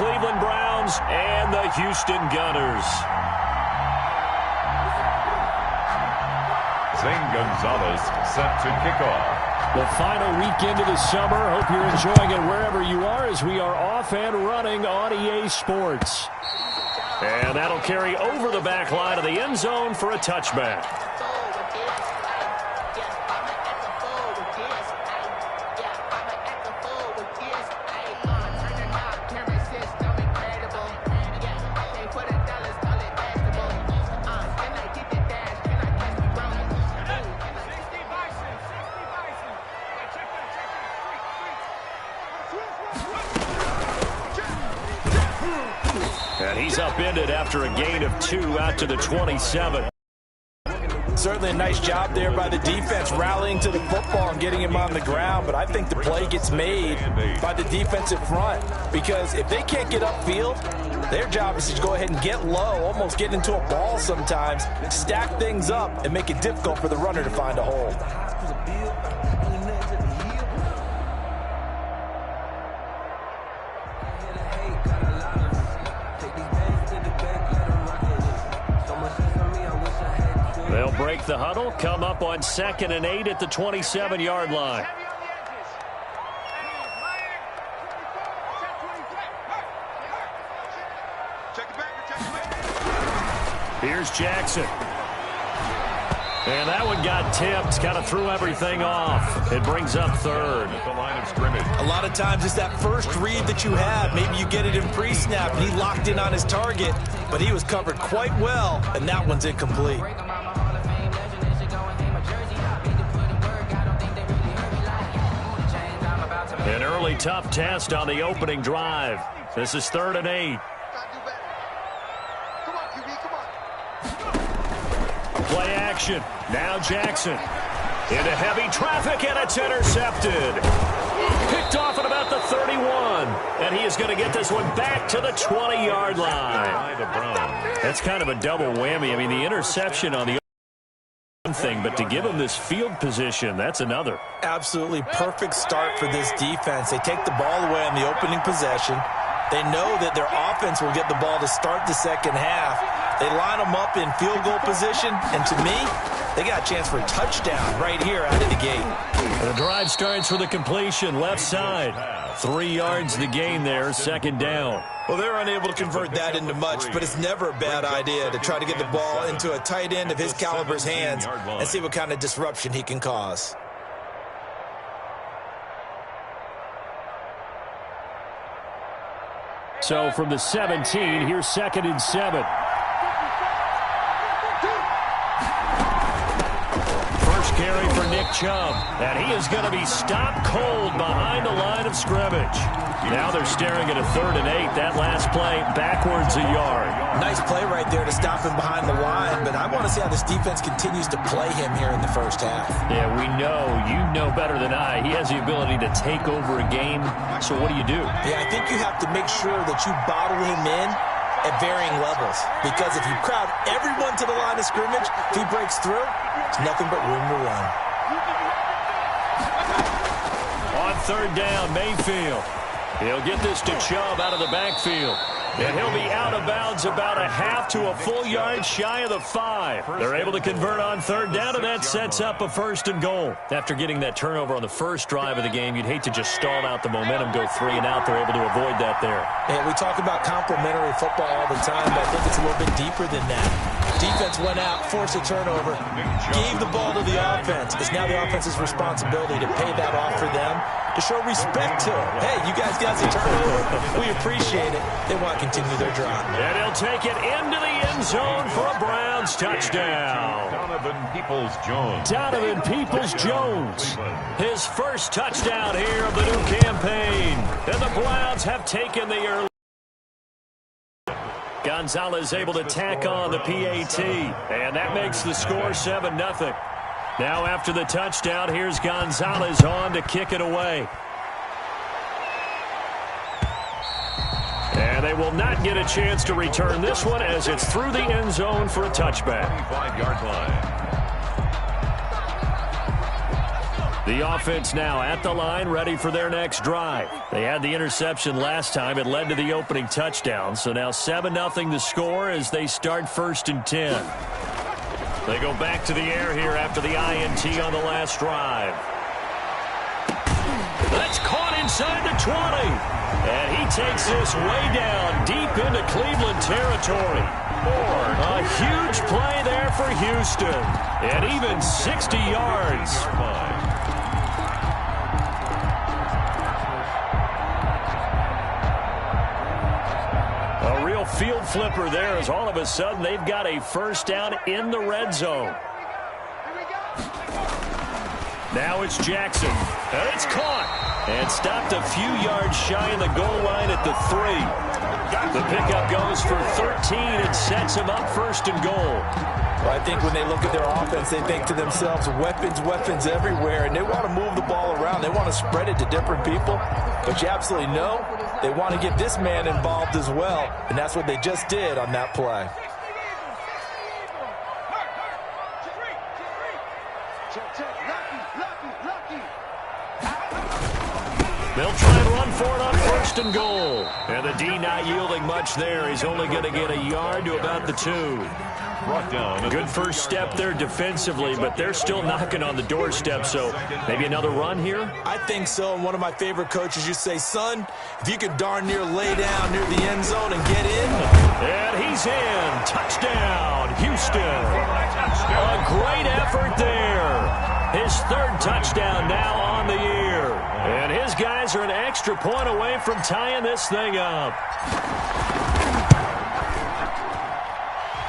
Cleveland Browns and the Houston Gunners. Zane Gonzalez set to kick off. The final weekend of the summer. Hope you're enjoying it wherever you are as we are off and running on EA Sports. And that'll carry over the back line of the end zone for a touchback. And he's upended after a gain of 2 out to the 27. Certainly a nice job there by the defense rallying to the football and getting him on the ground, but I think the play gets made by the defensive front because if they can't get upfield, their job is to go ahead and get low, almost get into a ball sometimes, stack things up, and make it difficult for the runner to find a hole. They'll break the huddle, come up on 2nd and 8 at the 27-yard line. Here's Jackson. And that one got tipped, kind of threw everything off. It brings up 3rd. At the line of scrimmage. A lot of times it's that first read that you have. Maybe you get it in pre-snap, and he locked in on his target, but he was covered quite well, and that one's incomplete. An early tough test on the opening drive. This is 3rd and 8. Play action. Now Jackson. Into heavy traffic, and it's intercepted. Picked off at about the 31. And he is going to get this one back to the 20-yard line. That's kind of a double whammy. I mean, the interception on the thing, but to give them this field position, that's another. Absolutely perfect start for this defense. They take the ball away on the opening possession. They know that their offense will get the ball to start the second half. They line them up in field goal position, and to me, they got a chance for a touchdown right here out of the gate. And the drive starts with a completion, left side. 3 yards the gain there, 2nd down. Well, they're unable to convert that into much, but it's never a bad idea to try to get the ball into a tight end of his caliber's hands and see what kind of disruption he can cause. So from the 17, here's 2nd and 7. First carry for Nick Chubb, and he is going to be stopped cold behind the line of scrimmage. Now they're staring at a 3rd and 8. That last play backwards a yard. Nice play right there to stop him behind the line, but I want to see how this defense continues to play him here in the first half. Yeah, we know. You know better than I. He has the ability to take over a game. So what do you do? Yeah, I think you have to make sure that you bottle him in at varying levels, because if you crowd everyone to the line of scrimmage, if he breaks through, it's nothing but room to run. On 3rd down, Mayfield. He'll get this to Chubb out of the backfield. And he'll be out of bounds about a half to a full yard shy of the 5. They're able to convert on 3rd down, and that sets up a 1st and goal. After getting that turnover on the first drive of the game, you'd hate to just stall out the momentum, go 3 and out. They're able to avoid that there. And we talk about complementary football all the time, but I think it's a little bit deeper than that. Defense went out, forced a turnover, gave the ball to the offense. It's now the offense's responsibility to pay that off for them, to show respect to them. Hey, you guys got the turnover. We appreciate it. They want to continue their drive. And he'll take it into the end zone for a Browns touchdown. Donovan Peoples-Jones. Donovan Peoples-Jones. His first touchdown here of the new campaign. And the Browns have taken the early. Gonzalez able to tack on the PAT. And that makes the score 7-0. Now after the touchdown, here's Gonzalez on to kick it away. And they will not get a chance to return this one as it's through the end zone for a touchback. 25-yard line. The offense now at the line, ready for their next drive. They had the interception last time. It led to the opening touchdown. So now 7-0 to score as they start 1st and 10. They go back to the air here after the INT on the last drive. That's caught inside the 20. And he takes this way down deep into Cleveland territory. A huge play there for Houston. And even 60 yards. A real field flipper there as all of a sudden they've got a first down in the red zone. Now it's Jackson. And it's caught. And stopped a few yards shy of the goal line at the 3. The pickup goes for 13 and sets him up 1st and goal. Well, I think when they look at their offense, they think to themselves, weapons everywhere, and they want to move the ball around. They want to spread it to different people. But you absolutely know they want to get this man involved as well, and that's what they just did on that play. They'll try and run for it on 1st and goal. And the D not yielding much there. He's only going to get a yard to about the 2. Brought down. Good first step there defensively, but they're still knocking on the doorstep, so maybe another run here? I think so, and one of my favorite coaches, you say, son, if you can darn near lay down near the end zone and get in. And he's in. Touchdown, Houston. A great effort there. His 3rd touchdown now on the year. And his guys are an extra point away from tying this thing up.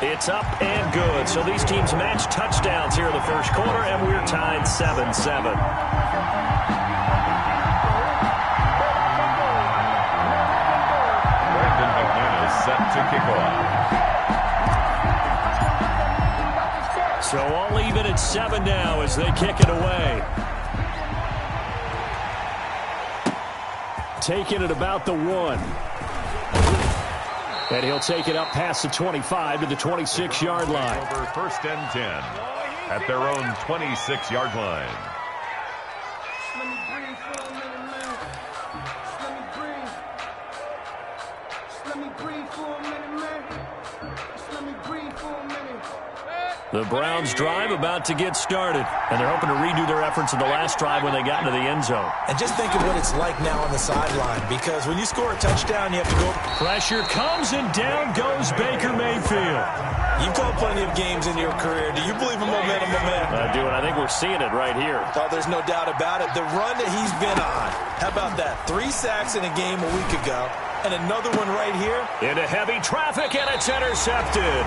It's up and good. So these teams match touchdowns here in the 1st quarter, and we're tied 7-7. Set to kick off. So all even at 7 now as they kick it away. Taking it about the 1. And he'll take it up past the 25 to the 26-yard line. Over 1st and 10 at their own 26-yard line. Let me breathe for a minute, man. Let me breathe. Let me breathe for a minute, man. Let me breathe for a minute. The Browns drive about to get started, and they're hoping to redo their efforts in the last drive when they got into the end zone. And just think of what it's like now on the sideline, because when you score a touchdown, you have to go. Pressure comes, and down goes Baker Mayfield. You've called plenty of games in your career. Do you believe in momentum? I do, and I think we're seeing it right here. Oh, there's no doubt about it. The run that he's been on. How about that? 3 sacks in a game a week ago, and another one right here. Into heavy traffic, and it's intercepted.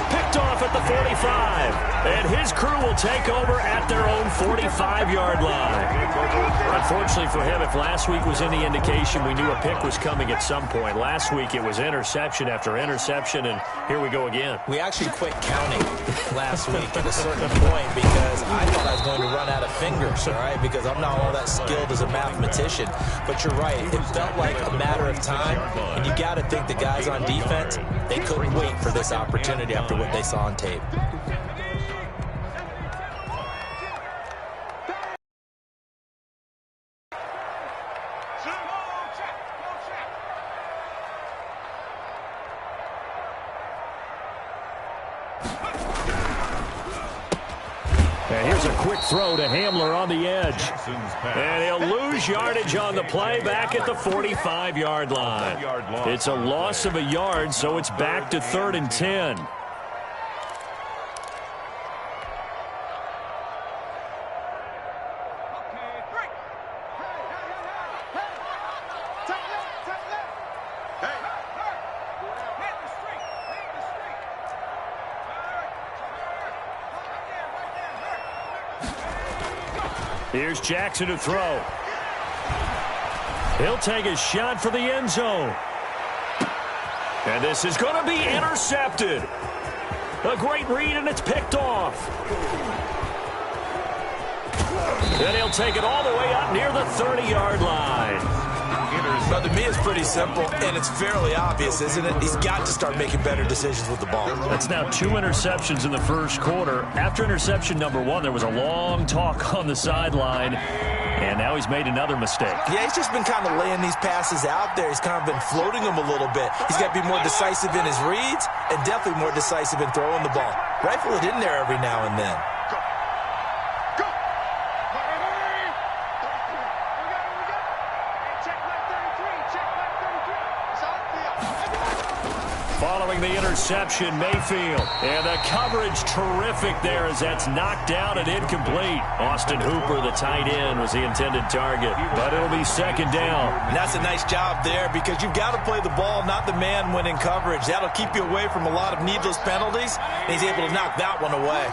Picked off at the 45, and his crew will take over at their own 45-yard line. Unfortunately for him, if last week was any indication, we knew a pick was coming at some point. Last week it was interception after interception, and here we go again. We actually quit counting last week at a certain point because I thought I was going to run out of fingers, all right, because I'm not all that skilled as a mathematician. But you're right, it felt like a matter of time, and you got to think the guys on defense, they couldn't wait for this opportunity after what they saw on tape. And here's a quick throw to Hamler on the edge. And he'll lose yardage on the play back at the 45-yard line. It's a loss of a yard, so it's back to 3rd and 10. Here's Jackson to throw. He'll take a shot for the end zone. And this is going to be intercepted. A great read, and it's picked off. Then he'll take it all the way up near the 30-yard line. Well, to me, it's pretty simple, and it's fairly obvious, isn't it? He's got to start making better decisions with the ball. That's now 2 interceptions in the first quarter. After interception number 1, there was a long talk on the sideline, and now he's made another mistake. Yeah, he's just been kind of laying these passes out there. He's kind of been floating them a little bit. He's got to be more decisive in his reads and definitely more decisive in throwing the ball. Rifle it in there every now and then. Following the interception, Mayfield. And the coverage terrific there as that's knocked down and incomplete. Austin Hooper, the tight end, was the intended target. But it'll be second down. And that's a nice job there because you've got to play the ball, not the man when in coverage. That'll keep you away from a lot of needless penalties. And he's able to knock that one away.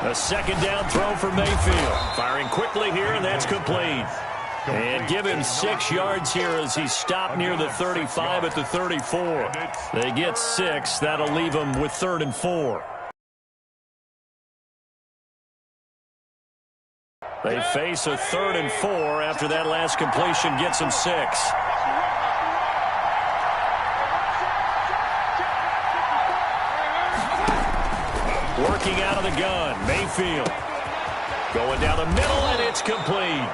A second down throw for Mayfield. Firing quickly here, and that's complete. And give him 6 yards here as he stopped near the 35 at the 34. They get 6. That'll leave him with 3rd and 4. They face a 3rd and 4 after that last completion gets him 6. Working out of the gun, Mayfield. Going down the middle, and it's complete.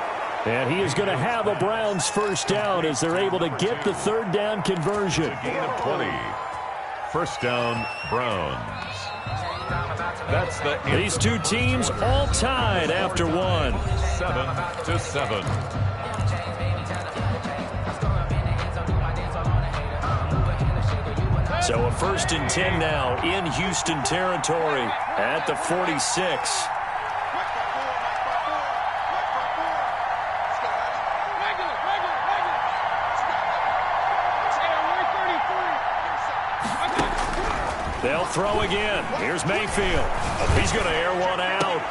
And he is going to have a Browns first down as they're able to get the 3rd down conversion. Gain of 20. First down, Browns. That's the end. These two teams all tied after 1. 7-7. So a 1st and 10 now in Houston territory at the 46. They'll throw again. Here's Mayfield. He's going to air one out.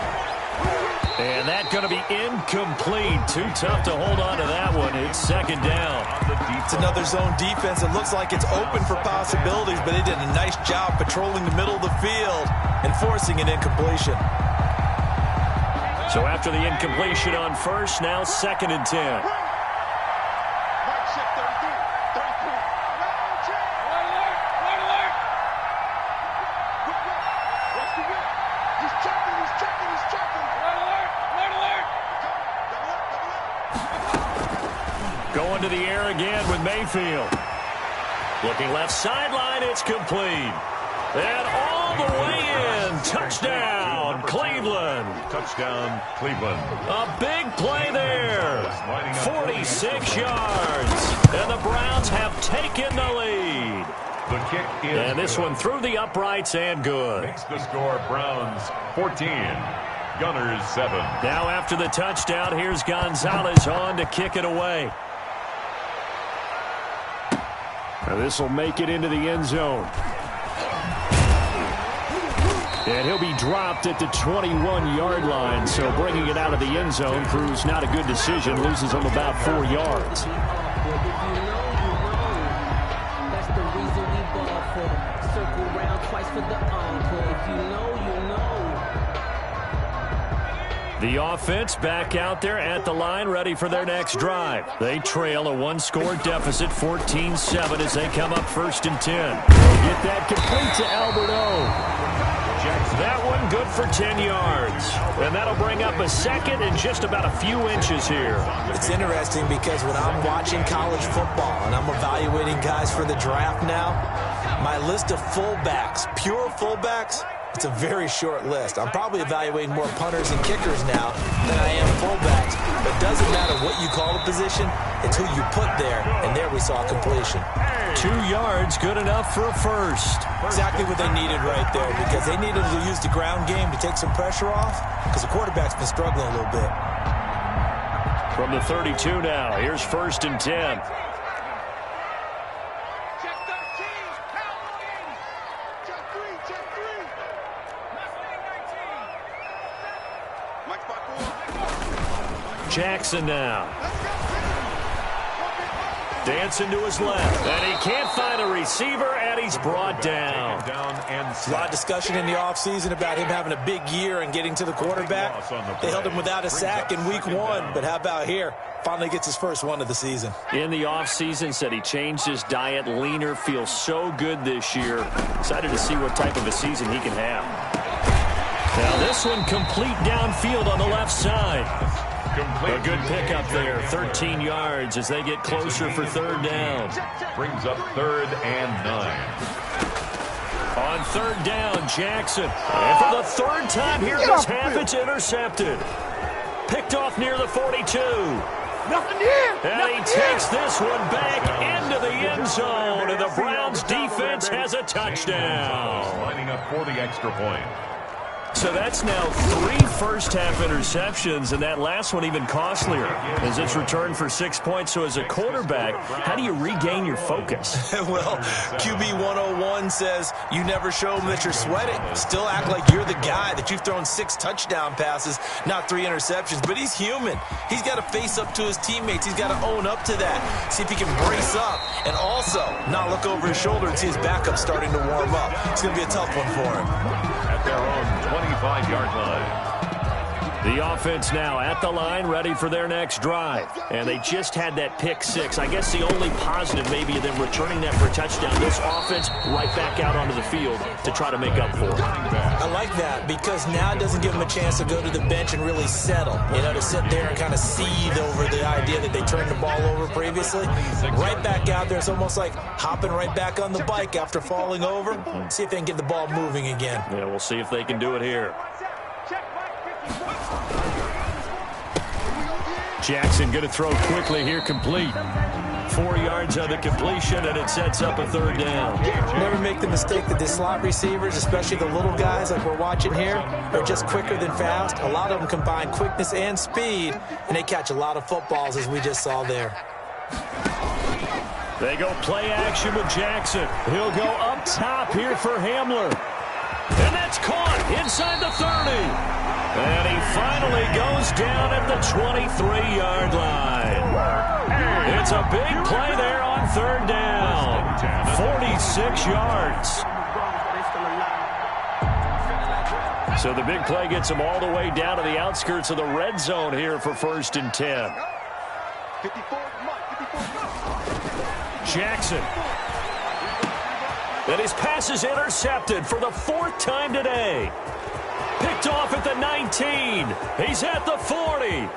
And that's going to be incomplete. Too tough to hold on to that one. It's second down. It's another zone defense. It looks like it's open for possibilities, but they did a nice job patrolling the middle of the field and forcing an incompletion. So after the incompletion on first, now 2nd and 10. Going to the air again with Mayfield. Looking left sideline, it's complete. And all the way in. Touchdown, Cleveland. Touchdown, Cleveland. A big play there. 46 yards. And the Browns have taken the lead. The kick is and this one through the uprights and good. Makes the score Browns 14. Gunners 7. Now after the touchdown, here's Gonzalez on to kick it away. Now this will make it into the end zone. And he'll be dropped at the 21-yard line. So bringing it out of the end zone proves not a good decision. Loses him about 4 yards. That's the reason we ball for. Circle round twice for the encore. If you know, you know. The offense back out there at the line, ready for their next drive. They trail a 1-score deficit, 14-7, as they come up 1st and 10. Get that complete to Alberto. That one good for 10 yards. And that'll bring up a 2nd and just about a few inches here. It's interesting because when I'm watching college football and I'm evaluating guys for the draft now, my list of fullbacks, pure fullbacks, it's a very short list. I'm probably evaluating more punters and kickers now than I am fullbacks. But it doesn't matter what you call the position, it's who you put there. And there we saw completion. 2 yards, good enough for a 1st. Exactly what they needed right there because they needed to use the ground game to take some pressure off because the quarterback's been struggling a little bit. From the 32 now, here's 1st and 10. Jackson now. Dancing to his left. And he can't find a receiver, and he's brought down. A lot of discussion in the offseason about him having a big year and getting to the quarterback. They held him without a sack in week 1, but how about here? Finally gets his first one of the season. In the offseason, said he changed his diet, leaner, feels so good this year. Excited to see what type of a season he can have. Now this one complete downfield on the left side. A good pickup there, 13 yards as they get closer for third down. Brings up 3rd and 9. On third down, Jackson. And for the third time here in this half, it's intercepted. Picked off near the 42. And he takes this one back into the end zone, and the Browns defense has a touchdown. Lining up for the extra point. So that's now 3 first-half interceptions, and that last one even costlier as it's returned for 6 points. So as a quarterback, how do you regain your focus? Well, QB 101 says you never show them that you're sweating. Still act like you're the guy, that you've thrown 6 touchdown passes, not 3 interceptions. But he's human. He's got to face up to his teammates. He's got to own up to that. See if he can brace up and also not look over his shoulder and see his backup starting to warm up. It's going to be a tough one for him. At their own 25-yard line. The offense now at the line, ready for their next drive. And they just had that pick 6. I guess the only positive maybe of them returning that for a touchdown. This offense right back out onto the field to try to make up for it. I like that because now it doesn't give them a chance to go to the bench and really settle. You know, to sit there and kind of seethe over the idea that they turned the ball over previously. Right back out there. It's almost like hopping right back on the bike after falling over. See if they can get the ball moving again. Yeah, we'll see if they can do it here. Jackson going to throw quickly here, complete. 4 yards on the completion, and it sets up a third down. Never make the mistake that the slot receivers, especially the little guys like we're watching here, are just quicker than fast. A lot of them combine quickness and speed, and they catch a lot of footballs, as we just saw there. They go play action with Jackson. He'll go up top here for Hamler. And that's caught inside the 30. And he finally goes down at the 23-yard line. It's a big play there on third down. 46 yards. So the big play gets him all the way down to the outskirts of the red zone here for 1st and 10. Jackson. And his pass is intercepted for the 4th time today. Picked off at the 19. He's at the 40,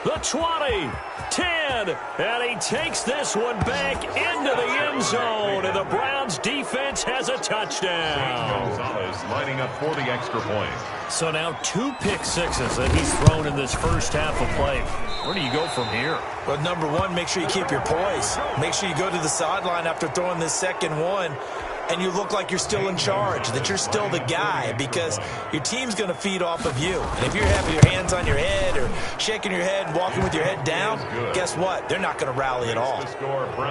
the 20, 10, and he takes this one back into the end zone, and the Browns defense has a touchdown. Gonzalez lining up for the extra point. So now 2 pick sixes that he's thrown in this first half of play. Where do you go from here? Well, number one, make sure you keep your poise. Make sure you go to the sideline after throwing this second one, and you look like you're still in charge, that you're still the guy, because your team's going to feed off of you. And if you're having your hands on your head or shaking your head and walking with your head down, guess what? They're not going to rally at all.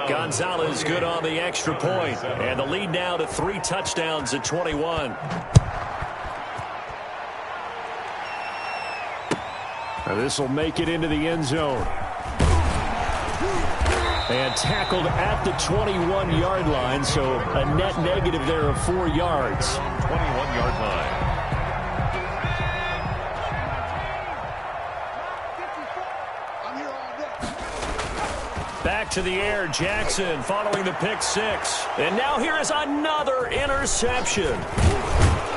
Gonzalez good on the extra point, and the lead now to 3 touchdowns at 21. This will make it into the end zone. And tackled at the 21-yard line, so a net negative there of 4 yards. 21-yard line. Back to the air, Jackson following the pick 6. And now here is another interception.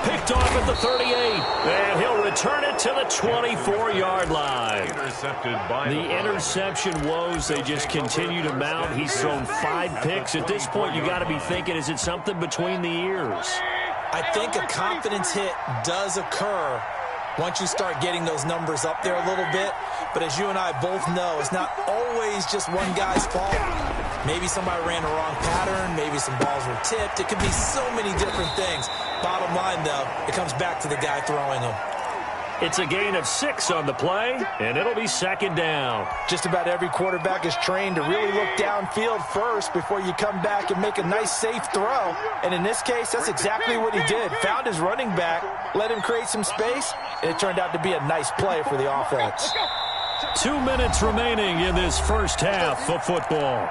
Picked off at the 38, and he'll return it to the 24-yard line. Intercepted by the interception woes, they just continue to mount. He's thrown 5 picks. At this point, you got to be thinking, is it something between the ears? I think a confidence hit does occur once you start getting those numbers up there a little bit. But as you and I both know, it's not always just one guy's fault. Maybe somebody ran the wrong pattern. Maybe some balls were tipped. It could be so many different things. Bottom line, though, it comes back to the guy throwing them. It's a gain of 6 on the play, and it'll be second down. Just about every quarterback is trained to really look downfield first before you come back and make a nice, safe throw. And in this case, that's exactly what he did. Found his running back, let him create some space, and it turned out to be a nice play for the offense. 2 minutes remaining in this first half of football.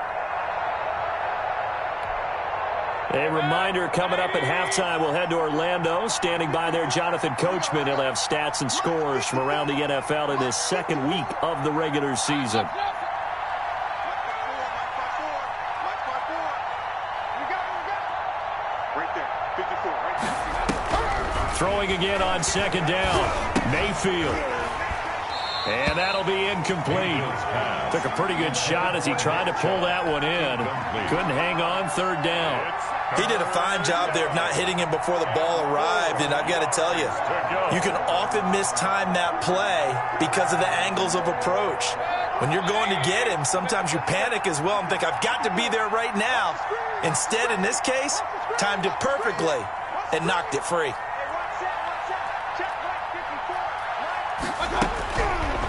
A reminder coming up at halftime, we'll head to Orlando. Standing by there, Jonathan Coachman. He'll have stats and scores from around the NFL in this second week of the regular season. Throwing again on second down. Mayfield. And that'll be incomplete. Took a pretty good shot as he tried to pull that one in. Couldn't hang on third down. He did a fine job there of not hitting him before the ball arrived, and I've got to tell you, you can often mistime that play because of the angles of approach. When you're going to get him, sometimes you panic as well and think, I've got to be there right now. Instead, in this case, timed it perfectly and knocked it free.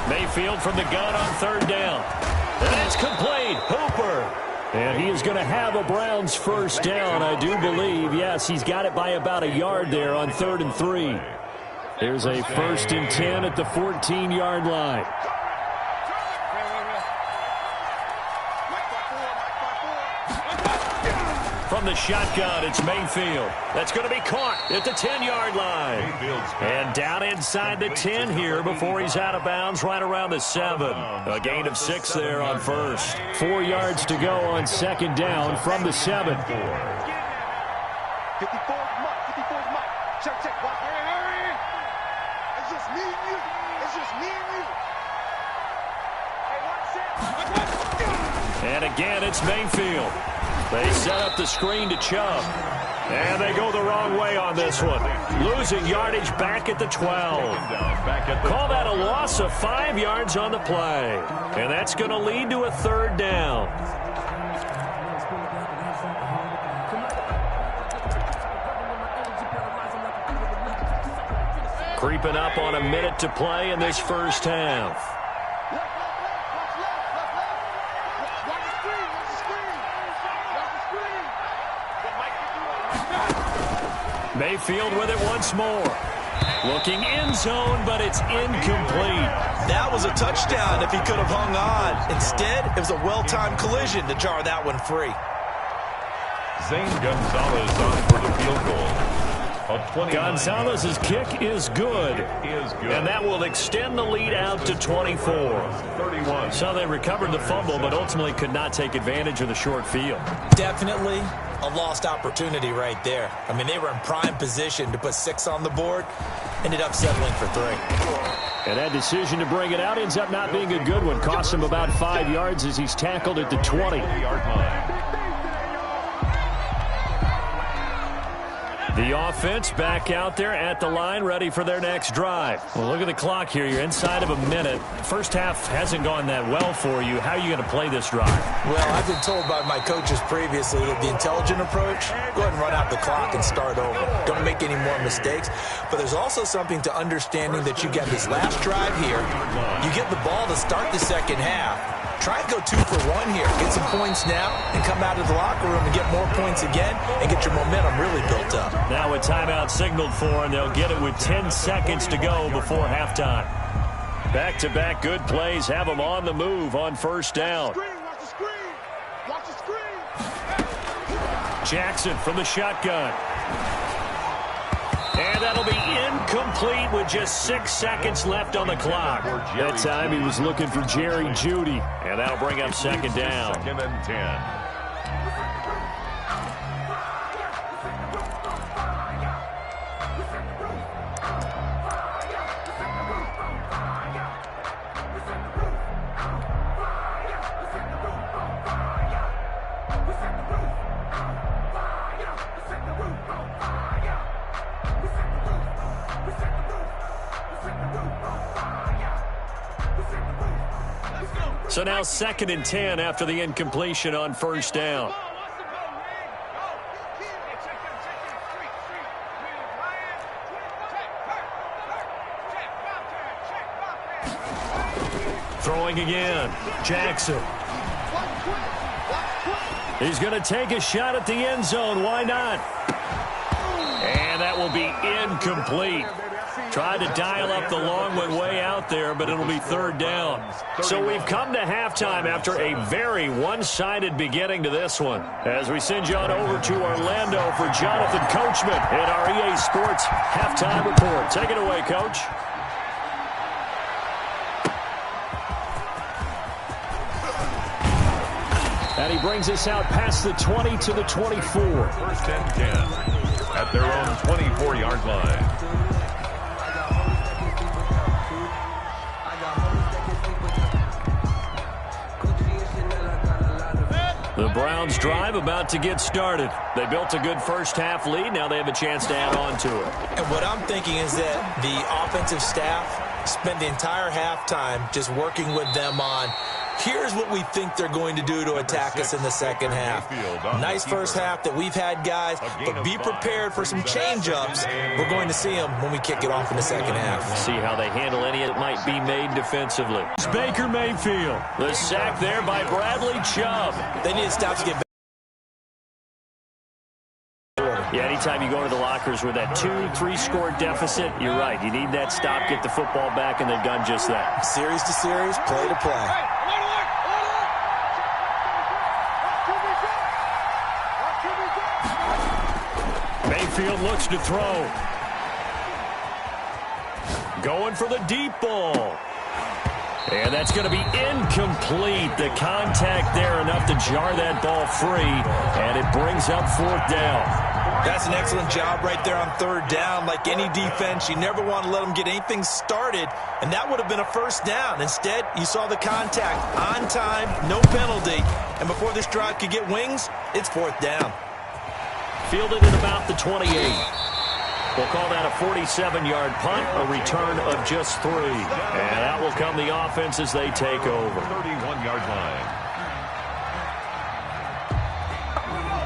Mayfield from the gun on third down. And it's complete. Hooper. And he is going to have a Browns first down, I do believe. Yes, he's got it by about a yard there on 3rd and 3. There's a 1st and 10 at the 14-yard line. From the shotgun, it's Mayfield. That's going to be caught at the 10-yard line. And down inside the 10 here before he's out of bounds right around the 7. A gain of 6 there on first. 4 yards to go on second down from the 7. 54 mark. Check. Watch. Hurry. It's just me and you. And again, it's Mayfield. They set up the screen to Chubb. And they go the wrong way on this one. Losing yardage back at the 12. Call that a loss of 5 yards on the play. And that's going to lead to a 3rd down. Creeping up on a minute to play in this first half. Mayfield with it once more. Looking end zone, but it's incomplete. That was a touchdown if he could have hung on. Instead, it was a well-timed collision to jar that one free. Zane Gonzalez on for the field goal. Gonzalez's kick is good. And that will extend the lead out to 24. So they recovered the fumble, but ultimately could not take advantage of the short field. Definitely a lost opportunity right there. I mean, they were in prime position to put 6 on the board. Ended up settling for 3. And that decision to bring it out ends up not being a good one. Cost him about 5 yards as he's tackled at the 20-yard line. The offense back out there at the line, ready for their next drive. Well, look at the clock here. You're inside of a minute. First half hasn't gone that well for you. How are you going to play this drive? Well, I've been told by my coaches previously that the intelligent approach, go ahead and run out the clock and start over. Don't make any more mistakes. But there's also something to understanding that you get this last drive here. You get the ball to start the second half. Try and go 2 for 1 here. Get some points now and come out of the locker room and get more points again and get your momentum really built up. Now a timeout signaled for, and they'll get it with 10 seconds to go before halftime. Back-to-back good plays have them on the move on first down. Watch the screen. Jackson from the shotgun. And that'll be incomplete with just 6 seconds left on the clock. That time he was looking for Jerry Jeudy. And that'll bring up second down. 2nd and 10. So now 2nd and 10 after the incompletion on first down. Throwing again. Jackson. He's going to take a shot at the end zone. Why not? And that will be incomplete. Tried to dial up the long one way out there, but it'll be third down. So we've come to halftime after a very one-sided beginning to this one. As we send you on over to Orlando for Jonathan Coachman in our EA Sports Halftime Report. Take it away, Coach. And he brings us out past the 20 to the 24. First and 10 at their own 24-yard line. The Browns drive about to get started. They built a good first-half lead. Now they have a chance to add on to it. And what I'm thinking is that the offensive staff spent the entire halftime just working with them on, here's what we think they're going to do to attack us in the second half. Nice first half that we've had, guys, but be prepared for some change-ups. We're going to see them when we kick it off in the second half. See how they handle any that might be made defensively. It's Baker Mayfield. The sack there by Bradley Chubb. They need to stop to get back. Yeah, anytime you go to the lockers with that 2-3 score deficit, you're right. You need that stop, get the football back, and they've done just that. Series to series, play to play. Mayfield looks to throw. Going for the deep ball. And that's going to be incomplete. The contact there enough to jar that ball free, and it brings up fourth down. That's an excellent job right there on third down. Like any defense, you never want to let them get anything started, and that would have been a first down. Instead, you saw the contact on time, no penalty, and before this drive could get wings, it's fourth down. Fielded at about the 28. We'll call that a 47-yard punt, a return of just 3. And out will come the offense as they take over. 31-yard line.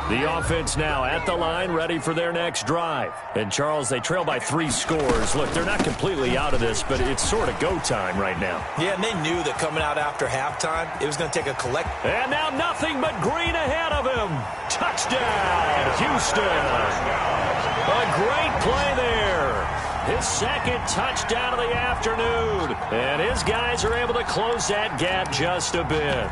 The offense now at the line, ready for their next drive. And, Charles, they trail by 3 scores. Look, they're not completely out of this, but it's sort of go time right now. Yeah, and they knew that coming out after halftime, it was going to take a collect. And now nothing but green ahead of him. Touchdown, Houston. A great play there. His second touchdown of the afternoon. And his guys are able to close that gap just a bit.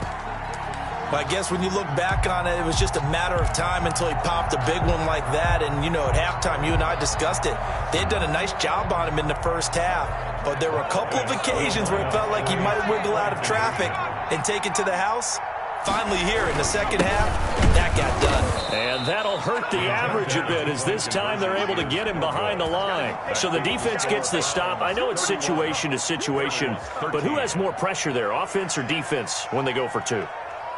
But I guess when you look back on it, it was just a matter of time until he popped a big one like that. And, you know, at halftime, you and I discussed it. They had done a nice job on him in the first half. But there were a couple of occasions where it felt like he might wiggle out of traffic and take it to the house. Finally here in the second half, that got done. And that'll hurt the average a bit as this time they're able to get him behind the line. So the defense gets the stop. I know it's situation to situation, but who has more pressure there, offense or defense, when they go for 2?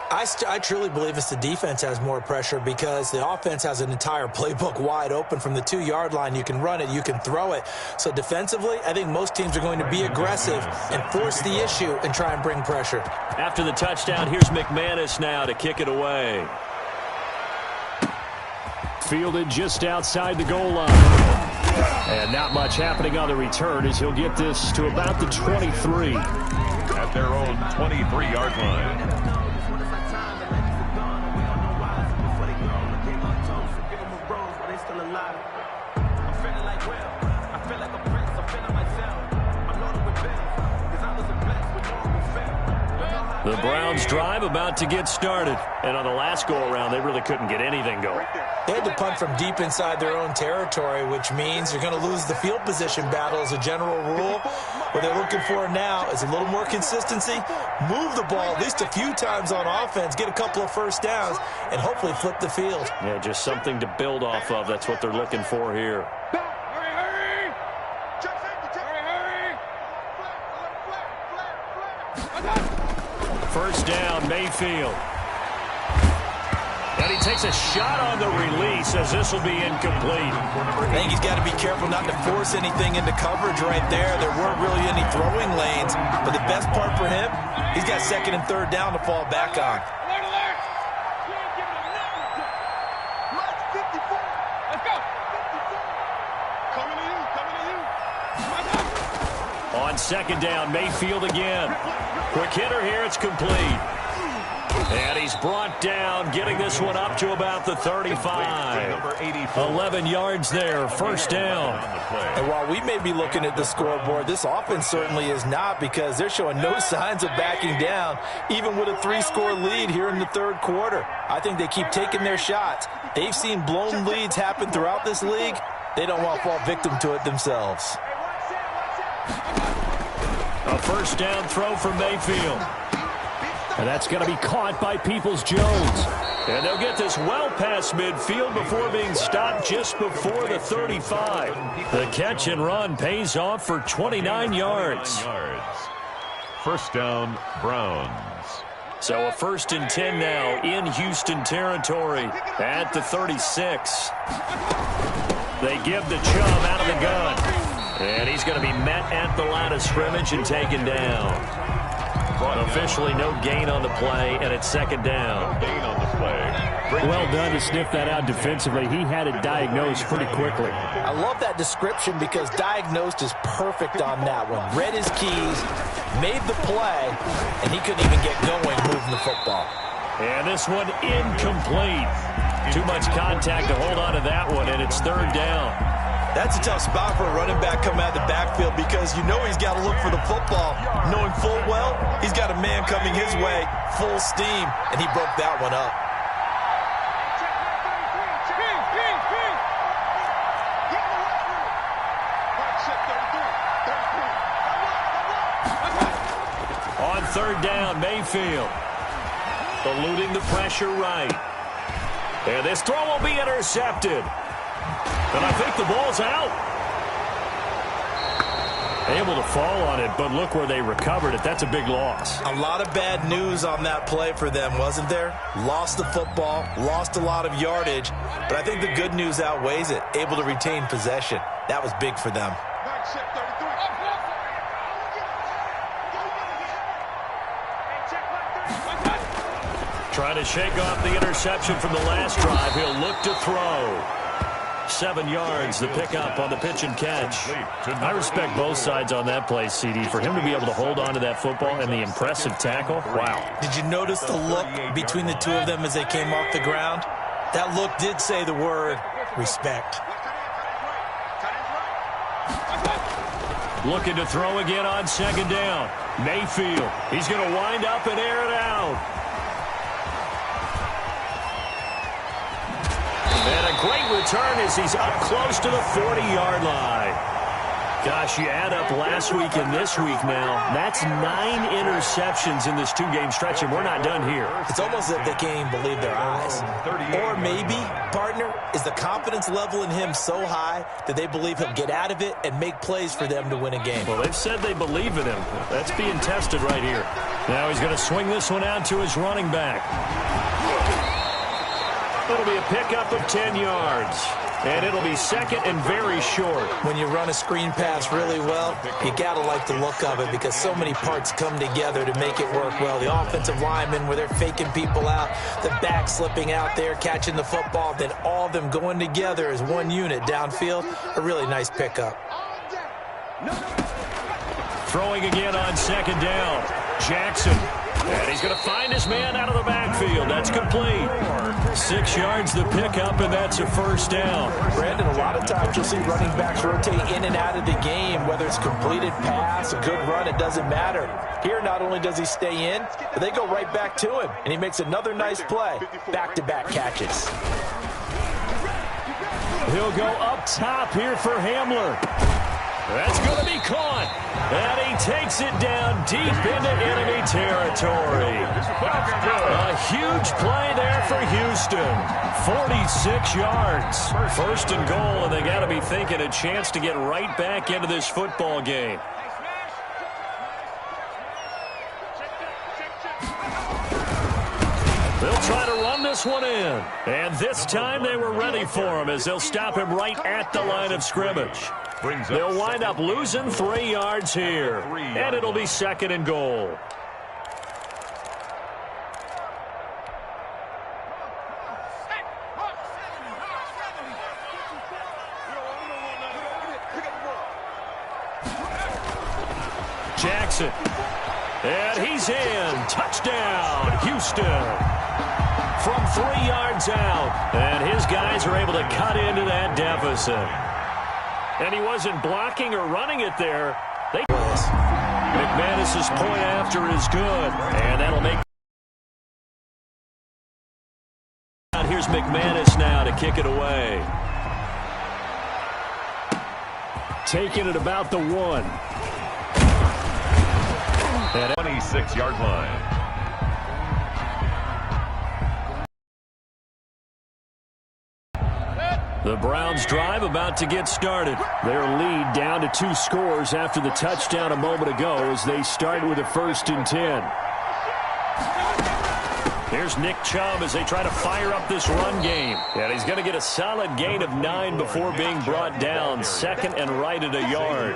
I truly believe it's the defense has more pressure because the offense has an entire playbook wide open from the 2-yard line. You can run it, you can throw it. So defensively, I think most teams are going to be aggressive and force the issue and try and bring pressure. After the touchdown, here's McManus now to kick it away. Fielded just outside the goal line. And not much happening on the return as he'll get this to about the 23. At their own 23-yard line. The Browns drive about to get started. And on the last go-around, they really couldn't get anything going. They had to punt from deep inside their own territory, which means you're going to lose the field position battle as a general rule. What they're looking for now is a little more consistency, move the ball at least a few times on offense, get a couple of first downs, and hopefully flip the field. Yeah, just something to build off of. That's what they're looking for here. First down, Mayfield. And he takes a shot on the release as this will be incomplete. I think he's got to be careful not to force anything into coverage right there. There weren't really any throwing lanes. But the best part for him, he's got second and third down to fall back on. On second down, Mayfield again. Quick hitter here, it's complete. And he's brought down, getting this one up to about the 35. 11 yards there, first down. And while we may be looking at the scoreboard, this offense certainly is not, because they're showing no signs of backing down, even with a 3-score lead here in the third quarter. I think they keep taking their shots. They've seen blown leads happen throughout this league. They don't want to fall victim to it themselves. A first down throw from Mayfield. And that's going to be caught by Peoples-Jones. And they'll get this well past midfield before being stopped just before the 35. The catch and run pays off for 29 yards. First down, Browns. So a 1st and 10 now in Houston territory at the 36. They give the Chubb out of the gun. And he's going to be met at the line of scrimmage and taken down. Officially no gain on the play, and it's second down. Well done to sniff that out defensively. He had it diagnosed pretty quickly. I love that description, because diagnosed is perfect on that one. Read his keys, made the play, and he couldn't even get going moving the football. And this one incomplete. Too much contact to hold on to that one, and it's third down. That's a tough spot for a running back coming out of the backfield, because you know he's got to look for the football, knowing full well he's got a man coming his way, full steam, and he broke that one up. On third down, Mayfield eluding the pressure right. And this throw will be intercepted. And I think the ball's out. Able to fall on it, but look where they recovered it. That's a big loss. A lot of bad news on that play for them, wasn't there? Lost the football, lost a lot of yardage, but I think the good news outweighs it. Able to retain possession. That was big for them. Trying to shake off the interception from the last drive. He'll look to throw. 7 yards, the pickup on the pitch and catch. I respect both sides on that play, CD. For him to be able to hold on to that football and the impressive tackle, wow. Did you notice the look between the two of them as they came off the ground? That look did say the word respect. Looking to throw again on second down. Mayfield, he's going to wind up and air it out. And a great return as he's up close to the 40-yard line. Gosh, you add up last week and this week now. That's 9 interceptions in this 2-game stretch, and we're not done here. It's almost as if they can't even believe their eyes. Or maybe, partner, is the confidence level in him so high that they believe he'll get out of it and make plays for them to win a game. Well, they've said they believe in him. That's being tested right here. Now he's going to swing this one out to his running back. It'll be a pickup of 10 yards. And it'll be second and very short. When you run a screen pass really well, you got to like the look of it, because so many parts come together to make it work well. The offensive linemen, where they're faking people out, the back slipping out there, catching the football, then all of them going together as one unit downfield. A really nice pickup. Throwing again on second down. Jackson. And he's going to find his man out of the backfield. That's complete. 6 yards the pickup, and that's a first down. Brandon, a lot of times you'll see running backs rotate in and out of the game, whether it's completed pass, a good run, it doesn't matter. Here, not only does he stay in, but they go right back to him, and he makes another nice play. Back-to-back catches. He'll go up top here for Hamler. That's going to be caught. And he takes it down deep into enemy territory. A huge play there for Houston. 46 yards. First and goal, and they got to be thinking a chance to get right back into this football game. They'll try to run this one in. And this time they were ready for him, as they'll stop him right at the line of scrimmage. They'll wind up losing 3 yards here. And it'll be second and goal. Jackson. And he's in. Touchdown, Houston. From 3 yards out. And his guys are able to cut into that deficit. And he wasn't blocking or running it there. McManus's point after is good. And that'll make... Here's McManus now to kick it away. Taking it about the 1. 26-yard line. The Browns drive about to get started. Their lead down to 2 scores after the touchdown a moment ago as they start with a 1st and 10. Here's Nick Chubb as they try to fire up this run game. And he's going to get a solid gain of 9 before being brought down. 2nd and right at a yard.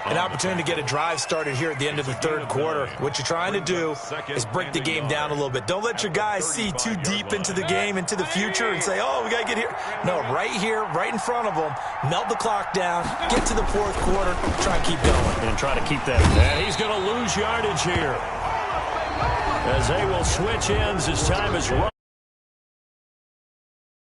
An opportunity to get a drive started here at the end of the 3rd quarter. What you're trying to do is break the game down a little bit. Don't let your guys see too deep into the game, into the future, and say, oh, we got to get here. No, right here, right in front of them, melt the clock down, get to the 4th quarter, try and keep going. And try to keep that. And he's going to lose yardage here, as they will switch ends as time is run.